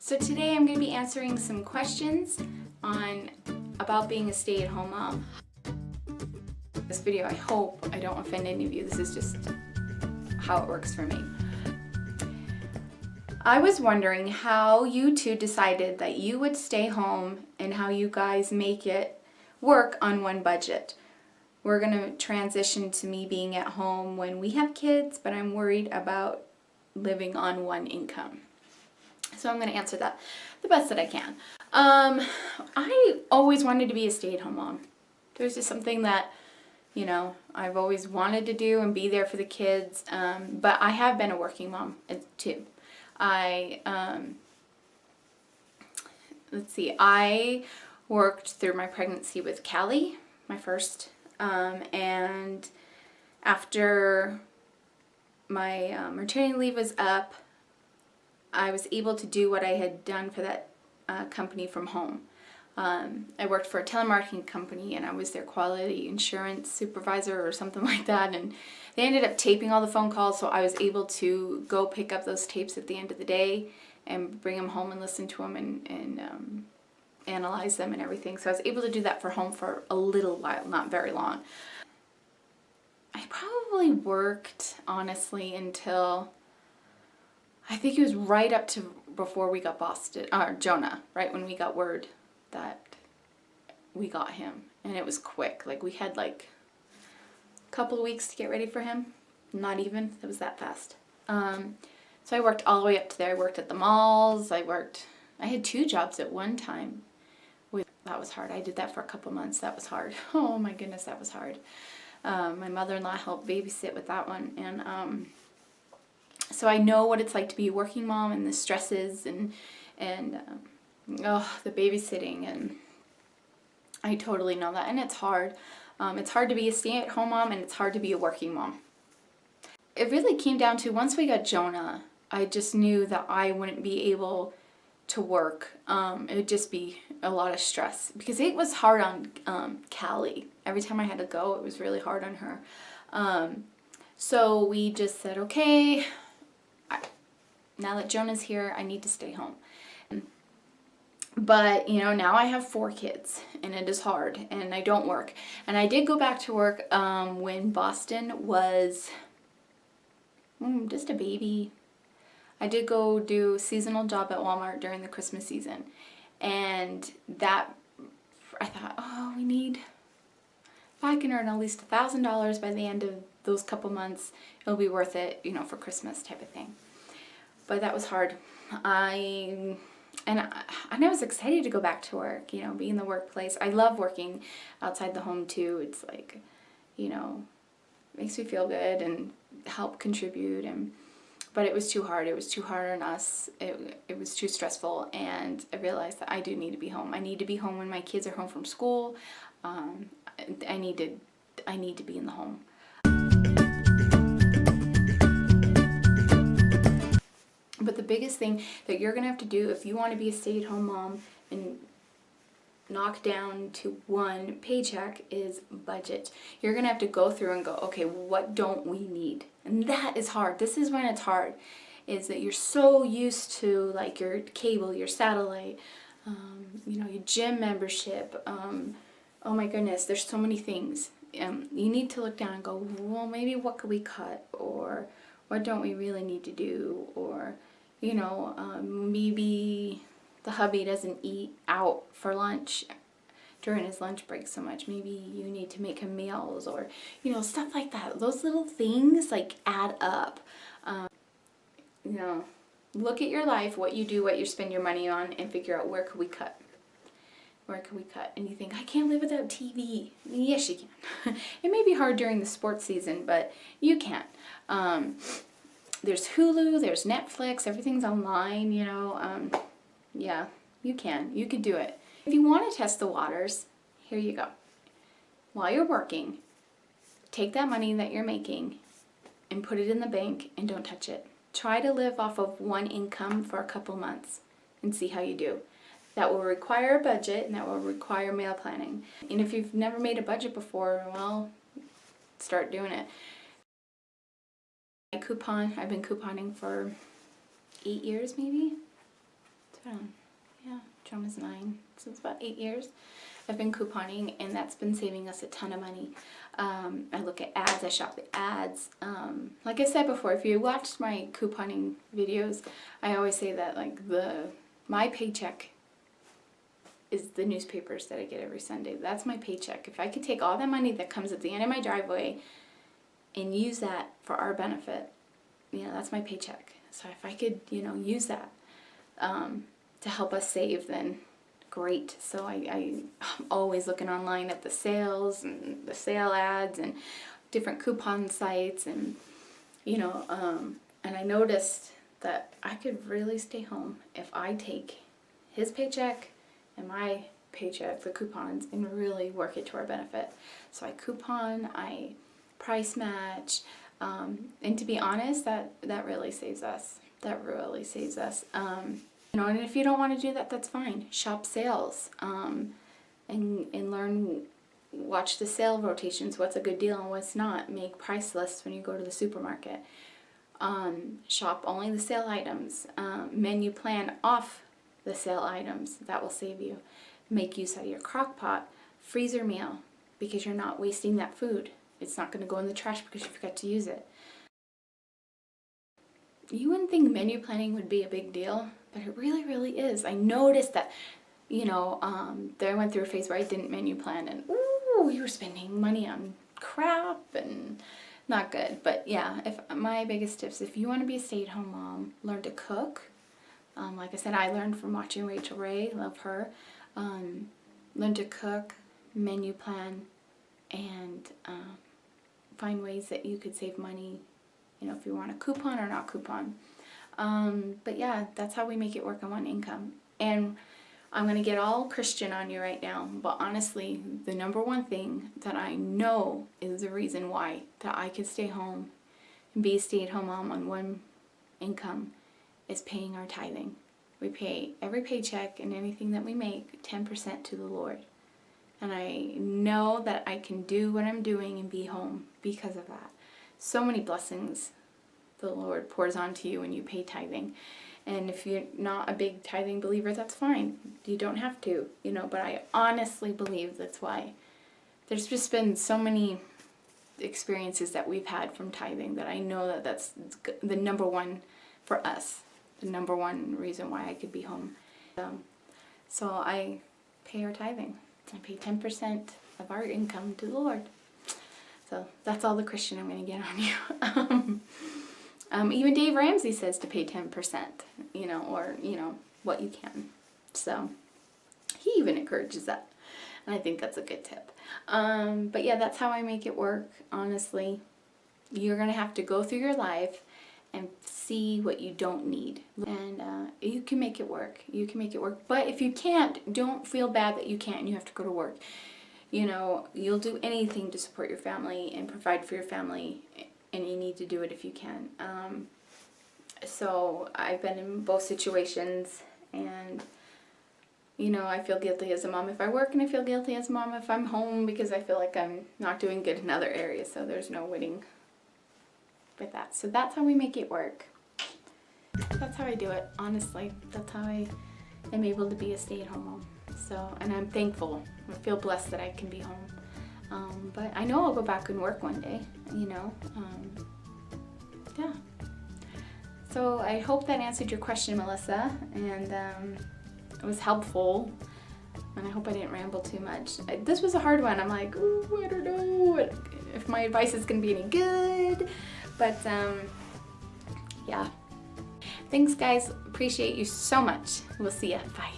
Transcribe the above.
So today I'm going to be answering some questions about being a stay-at-home mom. This video, I hope I don't offend any of you. This is just how it works for me. I was wondering how you two decided that you would stay home and how you guys make it work on one budget. We're going to transition to me being at home when we have kids, but I'm worried about living on one income. So I'm going to answer that the best that I can. I always wanted to be a stay-at-home mom. There's just something that, you know, I've always wanted to do and be there for the kids. But I have been a working mom too. I worked through my pregnancy with Callie, my first, and after my maternity leave was up, I was able to do what I had done for that company from home. I worked for a telemarketing company and I was their quality insurance supervisor or something like that, and they ended up taping all the phone calls, so I was able to go pick up those tapes at the end of the day and bring them home and listen to them and analyze them and everything. So I was able to do that for home for a little while, not very long. I probably worked, honestly, until I think it was right up to before we got Jonah, right when we got word that we got him. And it was quick. Like, we had like a couple of weeks to get ready for him. Not even. It was that fast. So I worked all the way up to there. I worked at the malls. I had 2 jobs at one time. That was hard. I did that for a couple months. That was hard. Oh my goodness, that was hard. My mother-in-law helped babysit with that one. And so I know what it's like to be a working mom and the stresses and the babysitting, and I totally know that. And it's hard. It's hard to be a stay-at-home mom, and it's hard to be a working mom. It really came down to, once we got Jonah, I just knew that I wouldn't be able to work. It would just be a lot of stress because it was hard on Callie. Every time I had to go, it was really hard on her. So we just said, okay, now that Jonah's here, I need to stay home. But, you know, now I have 4 kids, and it is hard, and I don't work. And I did go back to work when Boston was just a baby. I did go do a seasonal job at Walmart during the Christmas season. And that, I thought, if I can earn at least $1,000 by the end of those couple months, it'll be worth it, you know, for Christmas type of thing. But that was hard. I was excited to go back to work, you know, be in the workplace. I love working outside the home too. It's like, you know, makes me feel good and help contribute. But it was too hard. It was too hard on us. It was too stressful, and I realized that I do need to be home. I need to be home when my kids are home from school. I need to be in the home. But the biggest thing that you're going to have to do if you want to be a stay-at-home mom and knock down to one paycheck is budget. You're going to have to go through and go, okay, what don't we need? And that is hard. This is when it's hard, is that you're so used to, like, your cable, your satellite, you know, your gym membership. Oh my goodness, there's so many things. You need to look down and go, well, maybe what could we cut? Or what don't we really need to do? Or, you know, maybe the hubby doesn't eat out for lunch during his lunch break so much. Maybe you need to make him meals, or, you know, stuff like that. Those little things, like, add up. You know, look at your life, what you do, what you spend your money on, and figure out where could we cut. Where can we cut? And you think, I can't live without TV. Yes, you can. It may be hard during the sports season, but you can. There's Hulu, there's Netflix, everything's online, you know. Yeah, you can. You could do it. If you want to test the waters, here you go. While you're working, take that money that you're making and put it in the bank and don't touch it. Try to live off of one income for a couple months and see how you do. That will require a budget, and that will require meal planning. And if you've never made a budget before, well, start doing it. I've been couponing for 8 years maybe. Yeah, Jerome is 9, so it's about 8 years. I've been couponing, and that's been saving us a ton of money. I look at ads, I shop the ads. Like I said before, if you watched my couponing videos, I always say that like my paycheck is the newspapers that I get every Sunday. That's my paycheck. If I could take all that money that comes at the end of my driveway and use that for our benefit, that's my paycheck. So if I could, use that to help us save, then great. So I'm always looking online at the sales and the sale ads and different coupon sites, and and I noticed that I could really stay home if I take his paycheck and my paycheck, the coupons, and really work it to our benefit. So I coupon, I price match, and to be honest, that really saves us. That really saves us. And if you don't want to do that, that's fine. Shop sales, and learn, watch the sale rotations, what's a good deal and what's not. Make price lists when you go to the supermarket. Shop only the sale items. Menu plan off the sale items. That will save you. Make use of your crock pot, freezer meal, because you're not wasting that food. It's not going to go in the trash because you forgot to use it. You wouldn't think menu planning would be a big deal, but it really, really is. I noticed that, there I went through a phase where I didn't menu plan, and we were spending money on crap and not good. But yeah, my biggest tips, if you want to be a stay-at-home mom, learn to cook. Like I said, I learned from watching Rachel Ray, love her. Learn to cook, menu plan, and find ways that you could save money, if you want a coupon or not coupon. But yeah, that's how we make it work on one income. And I'm going to get all Christian on you right now, but honestly, the number one thing that I know is the reason why that I could stay home and be a stay-at-home mom on one income is paying our tithing. We pay every paycheck and anything that we make 10% to the Lord. And I know that I can do what I'm doing and be home because of that. So many blessings the Lord pours onto you when you pay tithing. And if you're not a big tithing believer, that's fine. You don't have to, but I honestly believe that's why. There's just been so many experiences that we've had from tithing that I know that that's the number one for us. The number one reason why I could be home. So I pay our tithing. I pay 10% of our income to the Lord. So that's all the Christian I'm going to get on you. Even Dave Ramsey says to pay 10%, or what you can. So he even encourages that. And I think that's a good tip. But yeah, that's how I make it work, honestly. You're going to have to go through your life and see what you don't need. And you can make it work. You can make it work. But if you can't, don't feel bad that you can't and you have to go to work. You'll do anything to support your family and provide for your family, and you need to do it if you can. So I've been in both situations, and I feel guilty as a mom if I work, and I feel guilty as a mom if I'm home because I feel like I'm not doing good in other areas. So there's no winning with that. So that's how we make it work. That's how I do it, honestly. That's how I am able to be a stay-at-home mom. So, and I'm thankful. I feel blessed that I can be home. But I know I'll go back and work one day, yeah. So I hope that answered your question, Melissa, and it was helpful. And I hope I didn't ramble too much. This was a hard one. I'm like, ooh, I don't know if my advice is going to be any good. But, yeah. Thanks, guys. Appreciate you so much. We'll see ya. Bye.